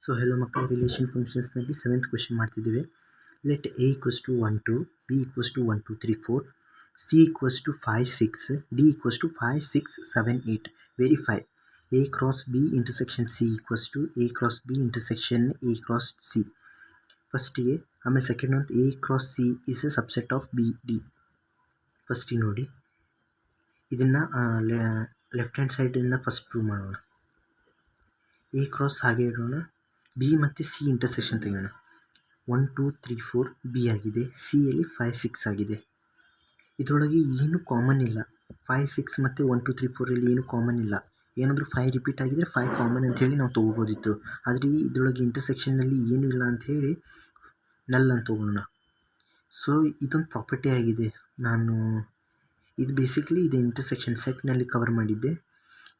So hello ಮಕ್ಕಳ, relation ಫಂಕ್ಷನ್ಸ್ನಲ್ಲಿ 7th question ಮಾಡ್ತಿದ್ದೀವಿ. Let a equals to 1 2, b equals to 1 2 3 4, c equals to 5 6, d equals to 5 6 7 8. Verify a cross b intersection c equals to a cross b intersection a cross c. ಫಸ್ಟಿಗೆ, ಆಮೇಲೆ second ಒಂದು a cross c is a subset of b d. ಫಸ್ಟಿಗೆ ನೋಡಿ, ಇದನ್ನು left hand ಸೈಡಿಂದ first prove ಮಾಡೋಣ. a cross ಹಾಗೆ ಇಡೋಣ, ಬಿ ಮತ್ತು ಸಿ ಇಂಟರ್ಸೆಕ್ಷನ್ ತೆಗೆಯೋಣ. 1 2 3 4 ಬಿ ಆಗಿದೆ, ಸಿ ಯಲ್ಲಿ 5 6 ಆಗಿದೆ. ಇದರೊಳಗೆ ಏನು ಕಾಮನ್ ಇಲ್ಲ. 5 6 ಮತ್ತು 1 2 3 4 ಏನು ಕಾಮನ್ ಇಲ್ಲ. ಏನಾದರೂ 5 ರಿಪೀಟ್ ಆಗಿದರೆ 5 ಕಾಮನ್ ಅಂಥೇಳಿ ನಾವು ತೊಗೋಬೋದಿತ್ತು. ಆದರೆ ಇದರೊಳಗೆ ಇಂಟರ್ಸೆಕ್ಷನ್ನಲ್ಲಿ ಏನೂ ಇಲ್ಲ ಅಂಥೇಳಿ ನಲ್ ಅಂತ ತೊಗೊಳ್ಳೋಣ. ಸೊ ಇದೊಂದು ಪ್ರಾಪರ್ಟಿ ಆಗಿದೆ. ಇದು ಬೇಸಿಕ್ಲಿ ಇದು ಇಂಟರ್ಸೆಕ್ಷನ್ ಸೆಟ್ನಲ್ಲಿ ಕವರ್ ಮಾಡಿದ್ದೆ.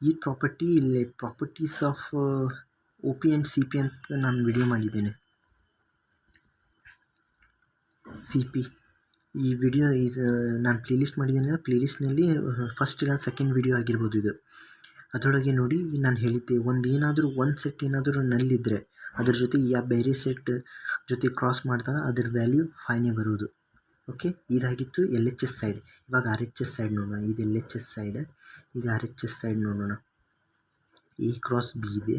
ಈ ಪ್ರಾಪರ್ಟಿ ಇಲ್ಲಿ properties of O P and C P ಅಂತ ನಾನು ವಿಡಿಯೋ ಮಾಡಿದ್ದೇನೆ. ಸಿ ಪಿ ಈ ವಿಡಿಯೋ ನಾನು ಪ್ಲೇಲಿಸ್ಟ್ ಮಾಡಿದ್ದೇನೆ. ಪ್ಲೇಲಿಸ್ಟ್ನಲ್ಲಿ ಫಸ್ಟ್ ಇಲ್ಲ ಸೆಕೆಂಡ್ ವಿಡಿಯೋ ಆಗಿರ್ಬೋದು ಇದು. ಅದರೊಳಗೆ ನೋಡಿ, ನಾನು ಹೇಳಿದ್ದೆ ಒಂದು ಸೆಟ್ ಏನಾದರೂ ನಲ್ಲಿದ್ದರೆ ಅದ್ರ ಜೊತೆ ಬೇರೆ ಸೆಟ್ ಜೊತೆ ಕ್ರಾಸ್ ಮಾಡಿದಾಗ ಅದರ ವ್ಯಾಲ್ಯೂ 5ನೇ ಬರೋದು. ಓಕೆ, ಇದಾಗಿತ್ತು ಎಲ್ ಎಚ್ ಎಸ್ ಸೈಡ್. ಇವಾಗ ಆರ್ ಎಚ್ ಎಸ್ ಸೈಡ್ ನೋಡೋಣ. ಇದು ಎಲ್ ಎಚ್ ಎಸ್ ಸೈಡ್, ಈಗ ಆರ್ ಎಚ್ ಎಸ್ ಸೈಡ್ ನೋಡೋಣ. ಎ ಕ್ರಾಸ್ ಬಿ ಇದೆ,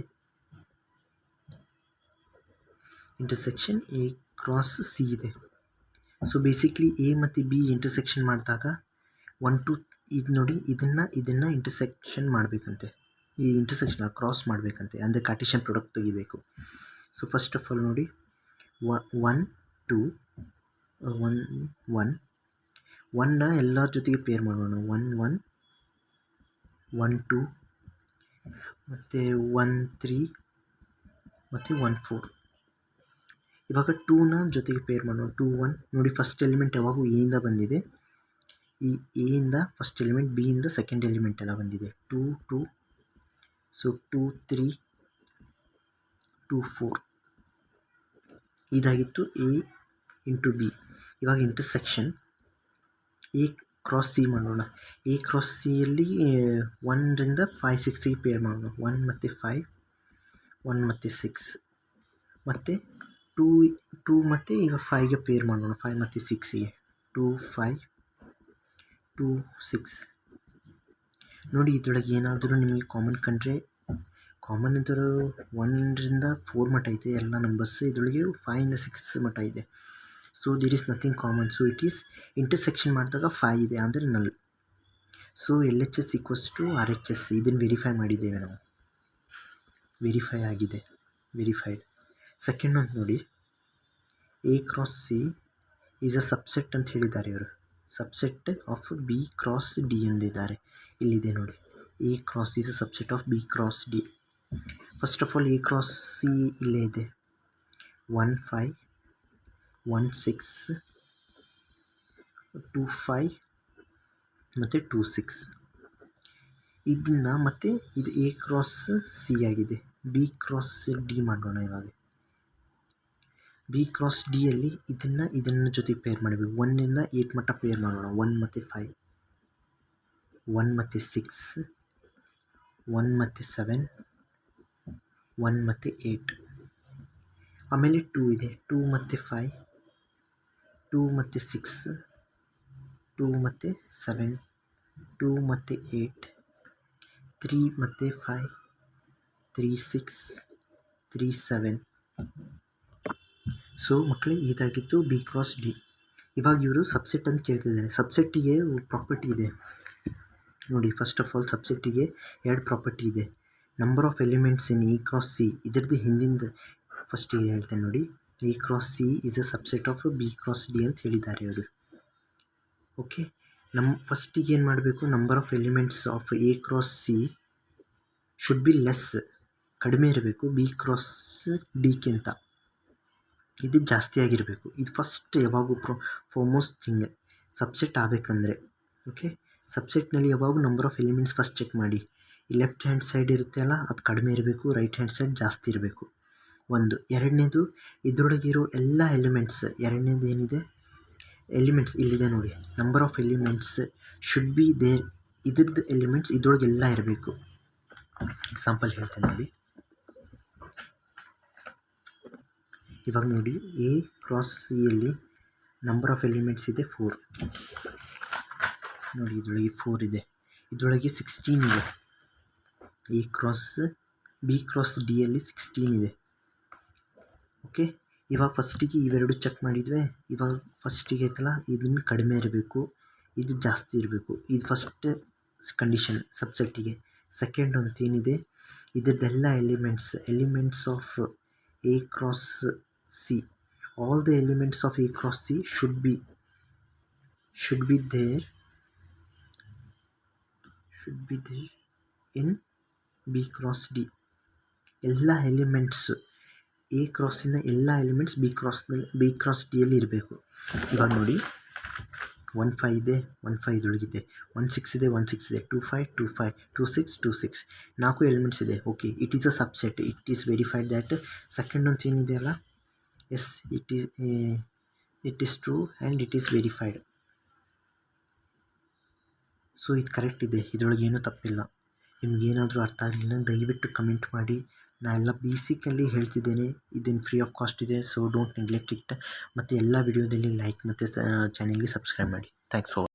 ಇಂಟರ್ಸೆಕ್ಷನ್ ಎ ಕ್ರಾಸ್ ಸಿ ಇದೆ. ಸೊ ಬೇಸಿಕ್ಲಿ ಎ ಮತ್ತು ಬಿ ಇಂಟರ್ಸೆಕ್ಷನ್ ಮಾಡಿದಾಗ 1 2 ಇದು ನೋಡಿ, ಇದನ್ನು ಇಂಟರ್ಸೆಕ್ಷನ್ ಮಾಡಬೇಕಂತೆ. ಈ ಇಂಟರ್ಸೆಕ್ಷನ್ ಕ್ರಾಸ್ ಮಾಡಬೇಕಂತೆ, ಅಂದರೆ ಕಾರ್ಟಿಷಿಯನ್ ಪ್ರಾಡಕ್ಟ್ ತೆಗಿಬೇಕು. ಸೊ ಫಸ್ಟ್ ಆಫ್ ಆಲ್ ನೋಡಿ, 1 2 1 1ನ ಎಲ್ಲರ ಜೊತೆಗೆ ಪೇರ್ ಮಾಡೋಣ. 1 1 1 2 ಮತ್ತು 1 3 ಮತ್ತು 1 4. ಇವಾಗ 2ನ ಜೊತೆಗೆ ಪೇರ್ ಮಾಡೋಣ. 2 1 ನೋಡಿ, ಫಸ್ಟ್ ಎಲಿಮೆಂಟ್ ಯಾವಾಗೂ ಎಯಿಂದ ಬಂದಿದೆ. ಈ ಎಯಿಂದ ಫಸ್ಟ್ ಎಲಿಮೆಂಟ್, ಬಿಯಿಂದ ಸೆಕೆಂಡ್ ಎಲಿಮೆಂಟ್ ಎಲ್ಲ ಬಂದಿದೆ. 2 2, ಸೊ 2 3 2 4. ಇದಾಗಿತ್ತು ಎ ಇಂಟು ಬಿ. ಇವಾಗ ಇಂಟರ್ಸೆಕ್ಷನ್ ಎ ಕ್ರಾಸ್ ಸಿ ಮಾಡೋಣ. ಎ ಕ್ರಾಸ್ ಸಿಯಲ್ಲಿ 1ರಿಂದ 5 6ಗೆ ಪೇರ್ ಮಾಡೋಣ. 1 ಮತ್ತು 5, 1 ಮತ್ತು 6, ಮತ್ತು 2 ಮತ್ತು ಈಗ 5ಗೆ ಪೇರ್ ಮಾಡೋಣ. 5 ಮತ್ತು 6ಗೆ 2 5 2 6. ನೋಡಿ, ಇದರೊಳಗೆ ಏನಾದರೂ ನಿಮಗೆ ಕಾಮನ್ ಕಂಡ್ರೆ, ಕಾಮನ್ ಅಂದರೂ 1ರಿಂದ 4 ಮಟ್ಟ ಐತೆ ಎಲ್ಲ ನಂಬರ್ಸ್. ಇದರೊಳಗೆ 5ಇಂದ 6 ಮಟ್ಟ ಇದೆ. So there is nothing common. So it is intersection ಮಾಡಿದಾಗ 5 ಇದೆ, ಅಂದರೆ null. So L H S equals to R H S. ಇದನ್ನು ವೆರಿಫೈ ಮಾಡಿದ್ದೇವೆ ನಾವು. ವೆರಿಫೈ ಆಗಿದೆ, ವೆರಿಫೈಡ್. ಸೆಕೆಂಡ್ ಒಂದು ನೋಡಿ, A cross C is a subset ಅಂತ ಹೇಳಿದ್ದಾರೆ ಇವರು. Subset of B cross D ಎಂದಿದ್ದಾರೆ. ಇಲ್ಲಿದೆ ನೋಡಿ, A cross is a subset of B cross D. First of all A cross C ಇಲ್ಲೇ ಇದೆ. 1 5 1 6 2 5 ಮತ್ತು 2 6. ಇದನ್ನು ಮತ್ತು ಇದು ಎ ಕ್ರಾಸ್ ಸಿ ಆಗಿದೆ. ಬಿ ಕ್ರಾಸ್ ಡಿ ಮಾಡೋಣ. ಇವಾಗ ಬಿ ಕ್ರಾಸ್ ಡಿಯಲ್ಲಿ ಇದನ್ನು ಜೊತೆಗೆ ಪೇರ್ ಮಾಡಬೇಕು. 1ರಿಂದ 8 ಮಟ್ಟ ಪೇರ್ ಮಾಡೋಣ. 1 ಮತ್ತು 5, 1 ಮತ್ತು 6, 1 ಮತ್ತು 7, 1 ಮತ್ತು 8. ಆಮೇಲೆ 2 ಇದೆ. 2 ಮತ್ತು 5, 2 ಮತ್ತು 6, 2 ಮತ್ತು 7, 2 ಮತ್ತು 8, 3 ಮತ್ತು 5, 3 6, 3 7. ಸೊ ಮಕ್ಕಳೇ, ಇದಾಗಿತ್ತು ಬಿ ಕ್ರಾಸ್ ಡಿ. ಇವಾಗ ಇವರು ಸಬ್ಸೆಟ್ ಅಂತ ಕೇಳ್ತಿದ್ದಾರೆ. ಸಬ್ಸೆಟ್ಟಿಗೆ ಪ್ರಾಪರ್ಟಿ ಇದೆ ನೋಡಿ. ಫಸ್ಟ್ ಆಫ್ ಆಲ್ ಸಬ್ಸೆಟ್ಟಿಗೆ 2 ಪ್ರಾಪರ್ಟಿ ಇದೆ. Number of elements in a cross C. ಇದರದ್ದು ಹಿಂದಿಂದ ಫಸ್ಟಿಗೆ ಹೇಳ್ತೇನೆ ನೋಡಿ. A cross C is a subset of B cross D ಅಂತ ಹೇಳಿದ್ದಾರೆ ಅವರು. ಓಕೆ, ಫಸ್ಟಿಗೆ ಏನು ಮಾಡಬೇಕು, number of elements of A cross C should be less, ಕಡಿಮೆ ಇರಬೇಕು, ಬಿ ಕ್ರಾಸ್ ಡಿಗಿಂತ. ಇದು ಜಾಸ್ತಿ ಆಗಿರಬೇಕು. ಇದು ಫಸ್ಟ್ ಯಾವಾಗೂ ಫಾರ್ಮೋಸ್ಟ್ ಥಿಂಗ್ ಸಬ್ಸೆಟ್ ಆಗಬೇಕಂದ್ರೆ. ಓಕೆ, ಸಬ್ಸೆಟ್ನಲ್ಲಿ ಯಾವಾಗೂ number of elements first check ಮಾಡಿ. ಈ ಲೆಫ್ಟ್ ಹ್ಯಾಂಡ್ ಸೈಡ್ ಇರುತ್ತೆ ಅಲ್ಲ, ಅದು ಕಡಿಮೆ ಇರಬೇಕು, ರೈಟ್ ಹ್ಯಾಂಡ್ ಸೈಡ್ ಜಾಸ್ತಿ ಇರಬೇಕು. ಒಂದು. ಎರಡನೇದು, ಇದರೊಳಗಿರೋ ಎಲ್ಲ ಎಲಿಮೆಂಟ್ಸ್, ಎರಡನೇದು ಏನಿದೆ ಎಲಿಮೆಂಟ್ಸ್ ಇಲ್ಲಿದೆ ನೋಡಿ. Number of elements should be there. ಇದ್ರದ್ದು ಎಲಿಮೆಂಟ್ಸ್ ಇದರೊಳಗೆಲ್ಲ ಇರಬೇಕು. ಎಕ್ಸಾಂಪಲ್ ಹೇಳ್ತೇನೆ ನೋಡಿ. ಇವಾಗ ನೋಡಿ ಎ ಕ್ರಾಸ್ ಸಿಯಲ್ಲಿ ನಂಬರ್ ಆಫ್ ಎಲಿಮೆಂಟ್ಸ್ ಇದೆ 4. ನೋಡಿ ಇದರೊಳಗೆ 4 ಇದೆ, ಇದರೊಳಗೆ 16 ಇದೆ. ಎ ಕ್ರಾಸ್ ಬಿ ಕ್ರಾಸ್ ಡಿಯಲ್ಲಿ 16 ಇದೆ. ಓಕೆ, ಇವಾಗ ಫಸ್ಟಿಗೆ ಇವೆರಡು ಚೆಕ್ ಮಾಡಿದ್ವಿ. ಇವಾಗ ಫಸ್ಟಿಗೆ ಐತಲ್ಲ, ಇದನ್ನು ಕಡಿಮೆ ಇರಬೇಕು, ಇದು ಜಾಸ್ತಿ ಇರಬೇಕು. ಇದು ಫಸ್ಟ್ ಕಂಡೀಷನ್ ಸಬ್ಸೆಟ್ಟಿಗೆ. ಸೆಕೆಂಡ್ ಅಂತ ಏನಿದೆ, ಇದರದ್ದೆಲ್ಲ elements of A cross C, all the elements of A cross C should be there in B cross D. ಎಲ್ಲ ಎಲಿಮೆಂಟ್ಸ್ ಎ ಕ್ರಾಸಿನ ಎಲ್ಲ ಎಲಿಮೆಂಟ್ಸ್ ಬಿ ಕ್ರಾಸ್ ಡಿಯಲ್ಲಿ ಇರಬೇಕು. ಇವಾಗ ನೋಡಿ 1 5 ಇದೆ, 1 5 ಇದರೊಳಗಿದೆ, 1 6 ಇದೆ, 1 6 ಇದೆ, 2 5 2 5 2 6 2 6 4 ಎಲಿಮೆಂಟ್ಸ್ ಇದೆ. Okay, it is a subset, it is verified that. Second ಅಂತ ಏನಿದೆ ಅಲ್ಲ, yes it is true and it is verified. So ಇದು ಕರೆಕ್ಟ್ ಇದೆ, ಇದರೊಳಗೆ ಏನೂ ತಪ್ಪಿಲ್ಲ. ನಿಮಗೇನಾದರೂ ಅರ್ಥ ಆಗಲಿಲ್ಲ ದಯವಿಟ್ಟು ಕಮೆಂಟ್ ಮಾಡಿ. ನಾನು ಎಲ್ಲ ಬೇಸಿಕಲ್ಲಿ ಹೇಳ್ತಿದ್ದೇನೆ, ಇದೇನು ಫ್ರೀ ಆಫ್ ಕಾಸ್ಟ್ ಇದೆ, ಸೊ ಡೋಂಟ್ ನೆಗ್ಲೆಕ್ಟ್ ಇಟ್. ಮತ್ತು ಎಲ್ಲ ವಿಡಿಯೋದಲ್ಲಿ ಲೈಕ್ ಮತ್ತು ಚಾನಲ್ಗೆ ಸಬ್ಸ್ಕ್ರೈಬ್ ಮಾಡಿ. Thanks for